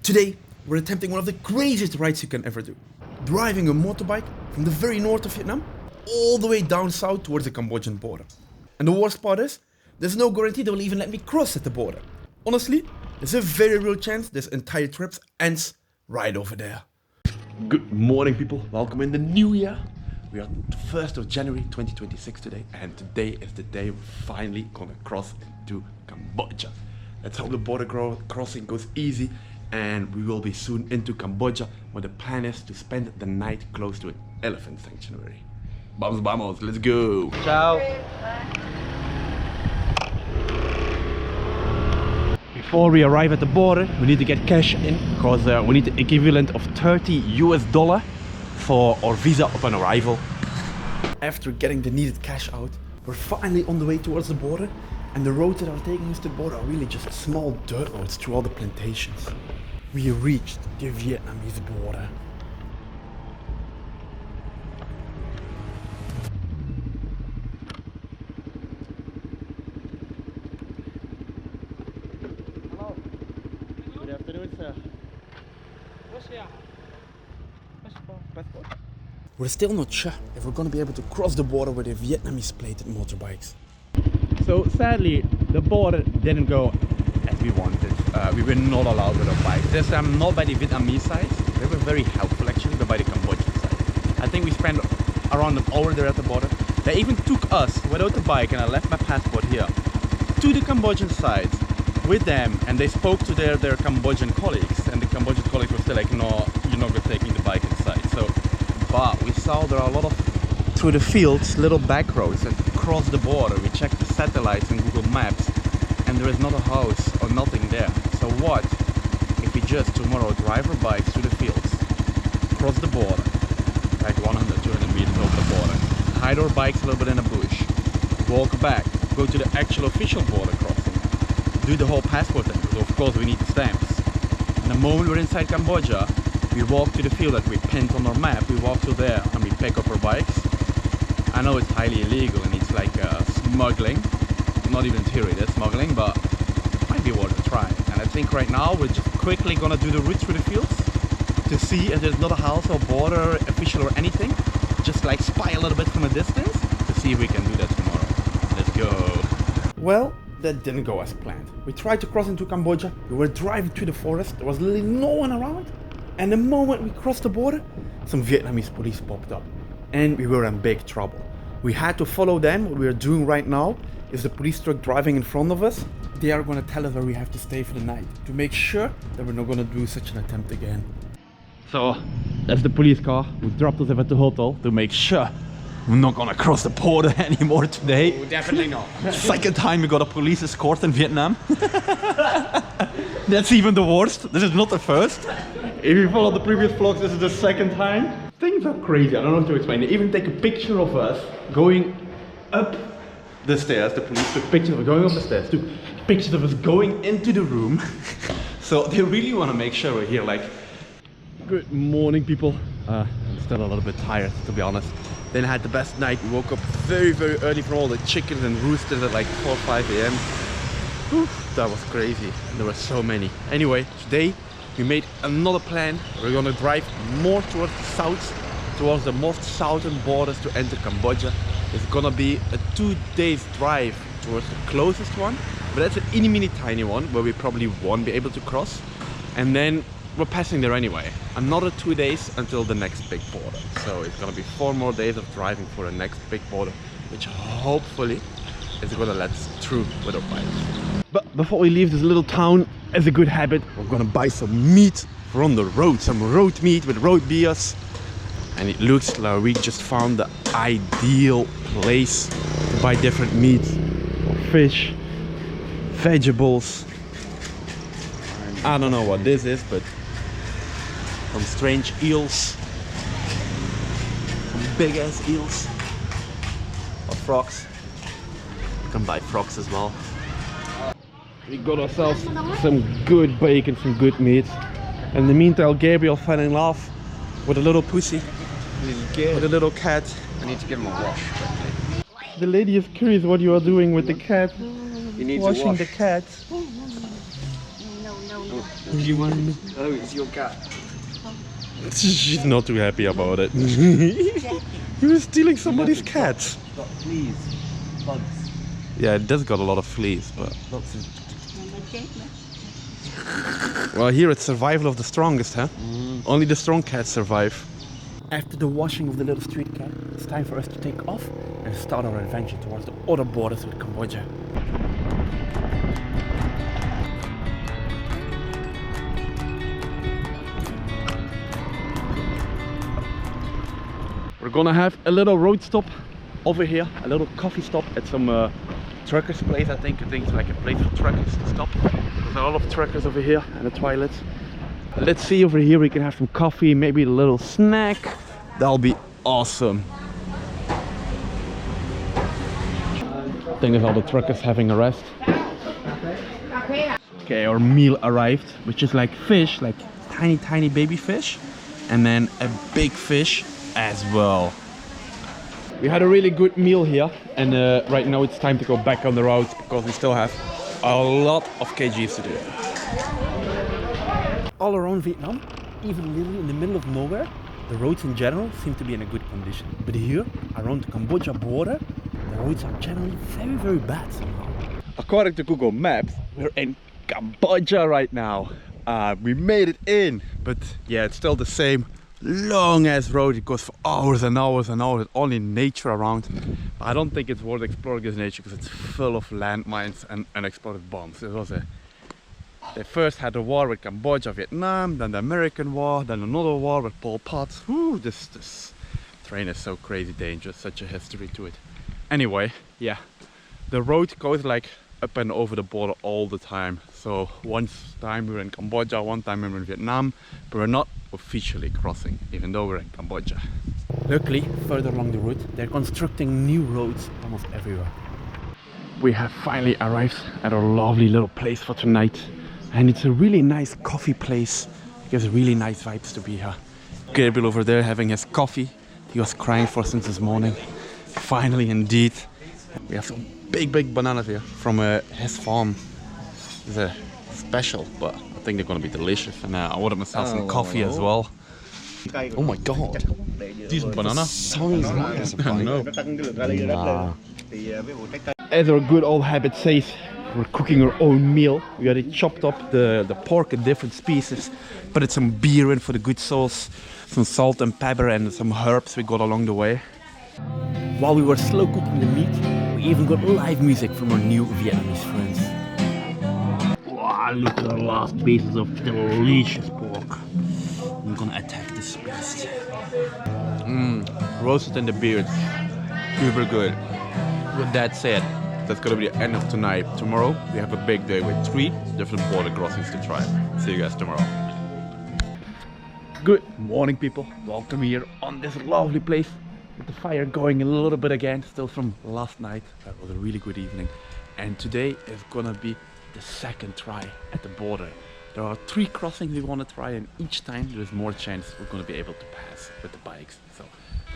Today, we're attempting one of the craziest rides you can ever do. Driving a motorbike from the very north of Vietnam all the way down south towards the Cambodian border. And the worst part is, there's no guarantee they will even let me cross at the border. Honestly, there's a very real chance this entire trip ends right over there. Good morning, people. Welcome in the new year. We are the 1st of January 2026 today, and today is the day we're finally gonna cross to Cambodia. Let's hope the border crossing goes easy and we will be soon into Cambodia, where the plan is to spend the night close to an elephant sanctuary. Vamos, let's go! Ciao! Before we arrive at the border, we need to get cash in, because we need the equivalent of $30 for our visa upon arrival. After getting the needed cash out, we're finally on the way towards the border, and the roads that are taking us to the border are really just small dirt roads through all the plantations. We reached the Vietnamese border. Hello. Good afternoon, sir. What's your passport? We're still not sure if we're gonna be able to cross the border with the Vietnamese plated motorbikes. So sadly, the border didn't go as we wanted. We were not allowed with our bikes. This time not by the Vietnamese side. They were very helpful actually, but by the Cambodian side. I think we spent around an hour there at the border. They even took us without the bike, and I left my passport here, to the Cambodian side with them, and they spoke to their Cambodian colleagues, and the Cambodian colleagues were still like, no, you're not taking the bike inside. So, but we saw there are a lot of, through the fields, little back roads that cross the border. We checked the satellites and Google Maps, and there is not a house or nothing there. So what if we just tomorrow drive our bikes through the fields, cross the border, like 100-200 meters over the border, hide our bikes a little bit in a bush, walk back, go to the actual official border crossing, do the whole passport thing, because of course we need the stamps. And the moment we're inside Cambodia, we walk to the field that we pinned on our map, we walk to there and we pick up our bikes. I know it's highly illegal and it's like smuggling, not even in theory that's smuggling, but it might be worth a try. And I think right now we're just quickly gonna do the route through the fields to see if there's not a house or border official or anything, just like spy a little bit from a distance to see if we can do that tomorrow. Let's go. Well, that didn't go as planned. We tried to cross into Cambodia, we were driving through the forest, there was literally no one around, and the moment we crossed the border, some Vietnamese police popped up, and we were in big trouble. We had to follow them. What we are doing right now is the police truck driving in front of us. They are going to tell us where we have to stay for the night to make sure that we're not going to do such an attempt again. So that's the police car who dropped us at the hotel to make sure we're not gonna cross the border anymore today. Oh, definitely not. Second time we got a police escort in Vietnam. That's even the worst. This is not the first. If you follow the previous vlogs, this is the second time. Things are crazy. I don't know how to explain it. Even take a picture of us going up the stairs. The police took pictures of us going up the stairs. Took pictures of us going into the room. So they really want to make sure we're here. Like, good morning, people. I'm still a little bit tired, to be honest. Then I had the best night. We woke up very early from all the chickens and roosters at like 4 or 5 a.m. That was crazy. There were so many. Anyway, today we made another plan. We're gonna drive more towards the south, towards the most southern borders to enter Cambodia. It's gonna be a 2 days drive towards the closest one, but that's an mini tiny one where we probably won't be able to cross. And then we're passing there anyway. Another 2 days until the next big border. So it's gonna be 4 more days of driving for the next big border, which hopefully is gonna let us through with our bikes. But before we leave this little town, as a good habit, we're gonna buy some meat from the road. Some road meat with road beers. And it looks like we just found the ideal place to buy different meats. Fish, vegetables. I don't know what this is, but some strange eels, some big ass eels, or frogs. You can buy frogs as well. We got ourselves some good bacon, some good meat. In the meantime, Gabriel fell in love with a little pussy, with a little cat. I need to give him a wash. The lady is curious what you are doing with the cat. You need Washing to wash. the cat. No. You want? Oh, it's your cat. She's not too happy about it. You were stealing somebody's cat. Got fleas, bugs, Yeah, it does got a lot of fleas, but... lots of. Well, here it's survival of the strongest, huh? Only the strong cats survive. After the washing of the little street cat, it's time for us to take off and start our adventure towards the other borders with Cambodia. We're gonna have a little road stop over here, a little coffee stop at some truckers place. I think it's like a place for truckers to stop. There's a lot of truckers over here and a toilet. Let's see, over here we can have some coffee, maybe a little snack. That'll be awesome. I think there's all the truckers having a rest. Okay, our meal arrived, which is like fish, like tiny baby fish, and then a big fish as well. We had a really good meal here, and right now it's time to go back on the road because we still have a lot of kgs to do. All around Vietnam, even literally in the middle of nowhere, the roads in general seem to be in a good condition. But here, around the Cambodia border, the roads are generally very bad somehow. According to Google Maps, we're in Cambodia right now. We made it in, but yeah, it's still the same long ass road. It goes for hours and hours and hours, only nature around. But I don't think it's worth exploring this nature because it's full of landmines and unexploded bombs. They first had a war with Cambodia, Vietnam, then the American war, then another war with Pol Pot. Whew, this train is so crazy dangerous, such a history to it. Anyway, yeah, the road goes like up and over the border all the time. So one time we were in Cambodia, one time we were in Vietnam, but we're not officially crossing, even though we're in Cambodia. Luckily, further along the route, they're constructing new roads almost everywhere. We have finally arrived at our lovely little place for tonight, and it's a really nice coffee place. It gives really nice vibes to be here. Gabriel over there having his coffee. He was crying for since this morning. Finally, indeed. We have some big bananas here from his farm. It's a special, but I think they're gonna be delicious. And I ordered myself some coffee as well. Oh my god, decent banana. I know. As our good old habit says, we're cooking our own meal. We already chopped up the pork in different pieces, put some beer in for the good sauce, some salt and pepper and some herbs we got along the way. While we were slow cooking the meat, we even got live music from our new Vietnamese friends. Wow, look at the last pieces of delicious pork. I'm gonna attack this beast. Roasted in the beard. Super good. With that said, that's gonna be the end of tonight. Tomorrow we have a big day with 3 different border crossings to try. See you guys tomorrow. Good morning, people. Welcome here on this lovely place with the fire going a little bit again, still from last night. That was a really good evening. And today is gonna be the second try at the border. There are 3 crossings we want to try, and each time there's more chance we're gonna be able to pass with the bikes. So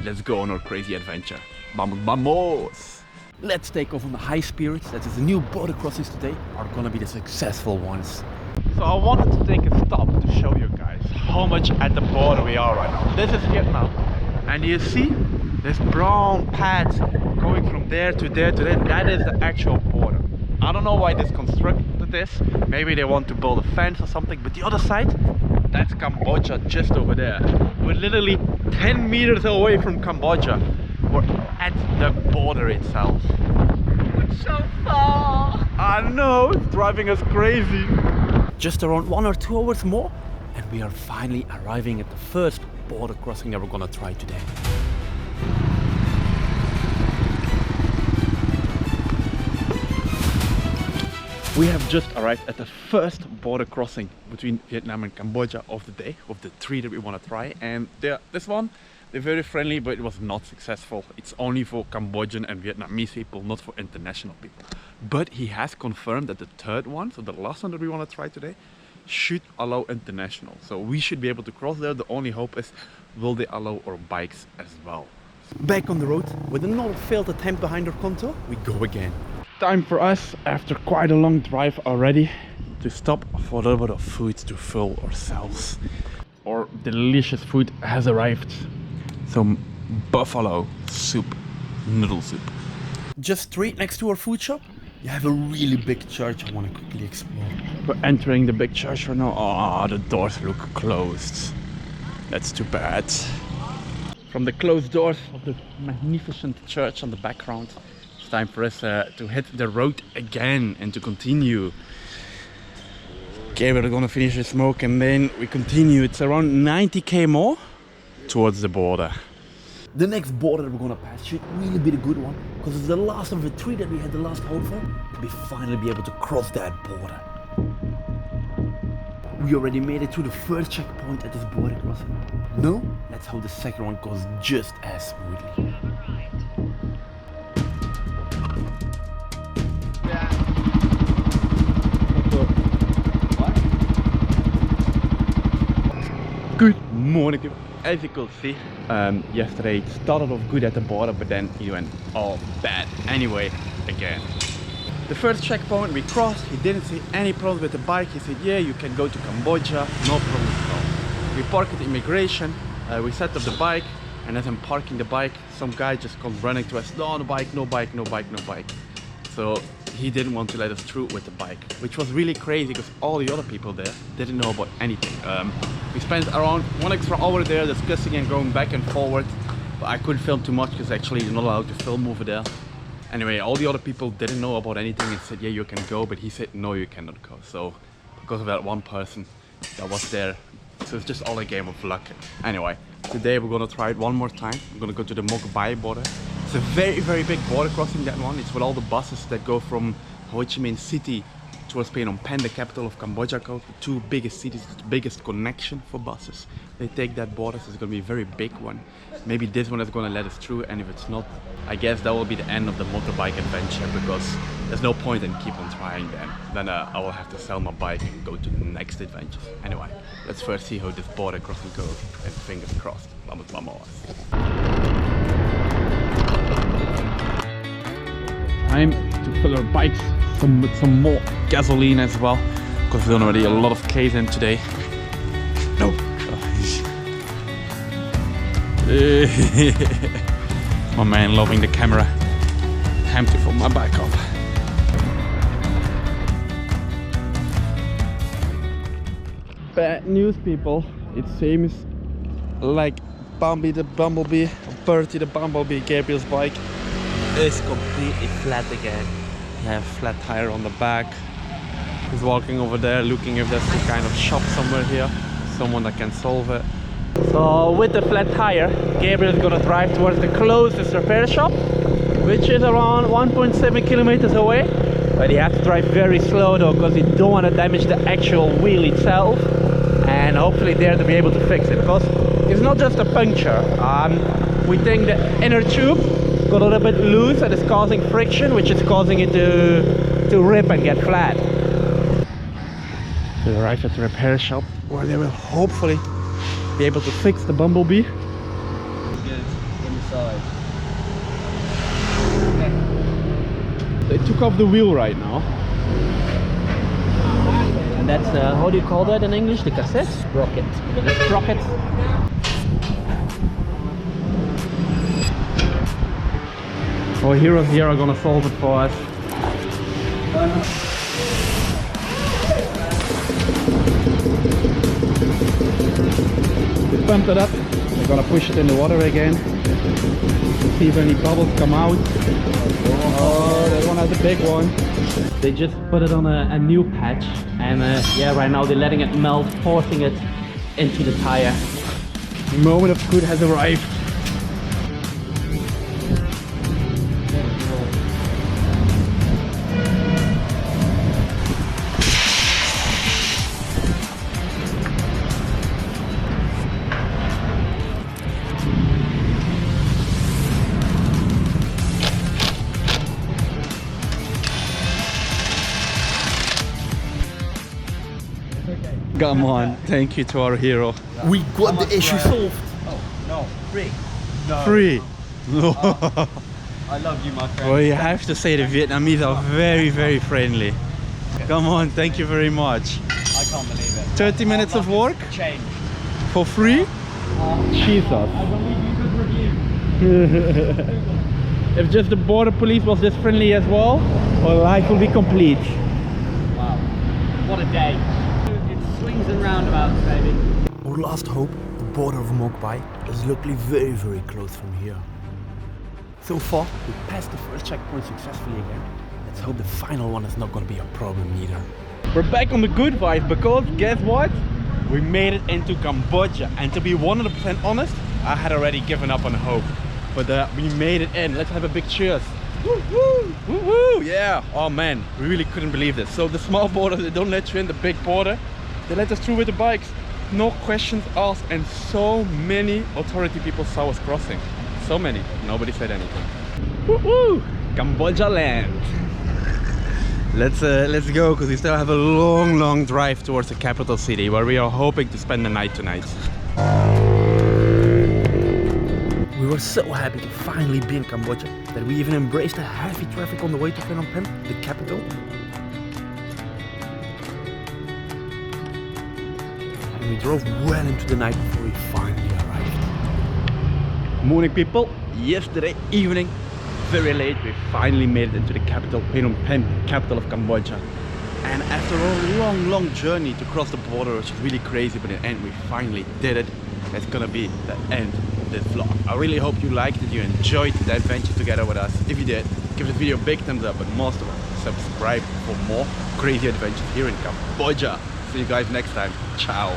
let's go on our crazy adventure. Vamos! Let's take off on the high spirits that the new border crossings today are gonna be the successful ones. So I wanted to take a stop to show you guys how much at the border we are right now. This is Vietnam, and you see this brown patch going from there to there to there. That is the actual border. I don't know why they constructed this. Maybe they want to build a fence or something, but the other side, that's Cambodia just over there. We're literally 10 meters away from Cambodia. We're at the border itself. It's so far. I know, it's driving us crazy. Just around 1 or 2 hours more, and we are finally arriving at the first border crossing that we're gonna try today. We have just arrived at the first border crossing between Vietnam and Cambodia of the day, of the 3 that we want to try. And this one, they're very friendly, but it was not successful. It's only for Cambodian and Vietnamese people, not for international people. But he has confirmed that the 3rd one, so the last one that we want to try today, should allow international. So we should be able to cross there. The only hope is, will they allow our bikes as well? Back on the road, with another failed attempt behind our contour, we go again. Time for us, after quite a long drive already, to stop for a little bit of food to fill ourselves. Our delicious food has arrived. Some buffalo soup, noodle soup. Just straight next to our food shop, you have a really big church I want to quickly explore. We're entering the big church right now. Ah, the doors look closed. That's too bad. From the closed doors of the magnificent church on the background, it's time for us to hit the road again and to continue. Okay, we're gonna finish the smoke and then we continue. It's around 90k more towards the border. The next border that we're gonna pass should really be the good one, because it's the last of the three that we had the last hope for. We finally be able to cross that border. We already made it to the first checkpoint at this border crossing. No? Let's hope the second one goes just as smoothly. Good morning, people. As you could see, yesterday it started off good at the border, but then it went all bad anyway again. The first checkpoint we crossed, he didn't see any problems with the bike. He said, yeah, you can go to Cambodia, no problem at all. We parked at immigration, we set up the bike, and as I'm parking the bike, some guy just comes running to us, no bike, no bike, no bike, no bike. So he didn't want to let us through with the bike, which was really crazy because all the other people there didn't know about anything. We spent around 1 extra hour there discussing and going back and forward, but I couldn't film too much because actually you're not allowed to film over there. Anyway, all the other people didn't know about anything and said, yeah, you can go, but he said, no, you cannot go. So because of that one person that was there, so it's just all a game of luck. Anyway, today we're gonna try it one more time. We're gonna go to the Motorbike border. It's a very, very big border crossing, that one. It's with all the buses that go from Ho Chi Minh City towards Phnom Penh, the capital of Cambodia, the two biggest cities, the biggest connection for buses. They take that border, so it's gonna be a very big one. Maybe this one is gonna let us through, and if it's not, I guess that will be the end of the motorbike adventure, because there's no point in keep on trying then. Then I will have to sell my bike and go to the next adventure. Anyway, let's first see how this border crossing goes, and fingers crossed. Vamos, vamos. Time to fill our bikes with some more gasoline as well, because we've done already a lot of K's in today. No. My man loving the camera. Time to fill my bike up. Bad news, people. It seems like Bambi the Bumblebee, Bertie the Bumblebee, Gabriel's bike is completely flat again. Yeah, flat tire on the back. He's walking over there looking if there's some kind of shop somewhere here, someone that can solve it. So with the flat tire, Gabriel is gonna drive towards the closest repair shop, which is around 1.7 kilometers away. But he has to drive very slow though, because he don't want to damage the actual wheel itself, and hopefully there to be able to fix it, because it's not just a puncture. We think the inner tube got a little bit loose and is causing friction, which is causing it to rip and get flat. We arrived at the repair shop where they will hopefully be able to fix the Bumblebee. Good. Inside. They took off the wheel right now. And that's, how do you call that in English? The cassette? Sprocket. The sprocket. Our heroes here are gonna solve it for us. We pumped it up. We're gonna push it in the water again. See if any bubbles come out. Oh, that one has a big one. They just put it on a new patch, and yeah, right now they're letting it melt, forcing it into the tire. The moment of truth has arrived. Come on, thank you to our hero. We got the issue solved. Oh, no. Free. No. Free. I love you, my friend. Well, you have to say the Vietnamese are very, very friendly. Come on, thank you very much. I can't believe it. 30 minutes of work Change. for free? Jesus. I believe you could review. If just the border police was this friendly as well, our life will be complete. Wow. What a day. It swings and roundabouts, baby. Our last hope, the border of Motorbike, is luckily very, very close from here. So far, we passed the first checkpoint successfully again. Let's hope the final one is not going to be a problem either. We're back on the good vibe because guess what? We made it into Cambodia, and to be 100% honest, I had already given up on hope. But we made it in. Let's have a big cheers. Woo woo! Woo woo! Yeah! Oh man, we really couldn't believe this. So the small border, they don't let you in. The big border, they let us through with the bikes. No questions asked, and so many authority people saw us crossing. So many. Nobody said anything. Woo woo! Cambodia land. Let's go, because we still have a long drive towards the capital city, where we are hoping to spend the night tonight. We were so happy to finally be in Cambodia that we even embraced the heavy traffic on the way to Phnom Penh, the capital. And we drove well into the night before we finally arrived. Morning people, yesterday evening, very late, we finally made it into the capital, Phnom Penh, capital of Cambodia. And after a long journey to cross the border, which is really crazy, but in the end we finally did it. It's gonna be the end of this vlog. I really hope you liked it, you enjoyed the adventure together with us. If you did, give the video a big thumbs up, but most of all, subscribe for more crazy adventures here in Cambodia. See you guys next time. Ciao.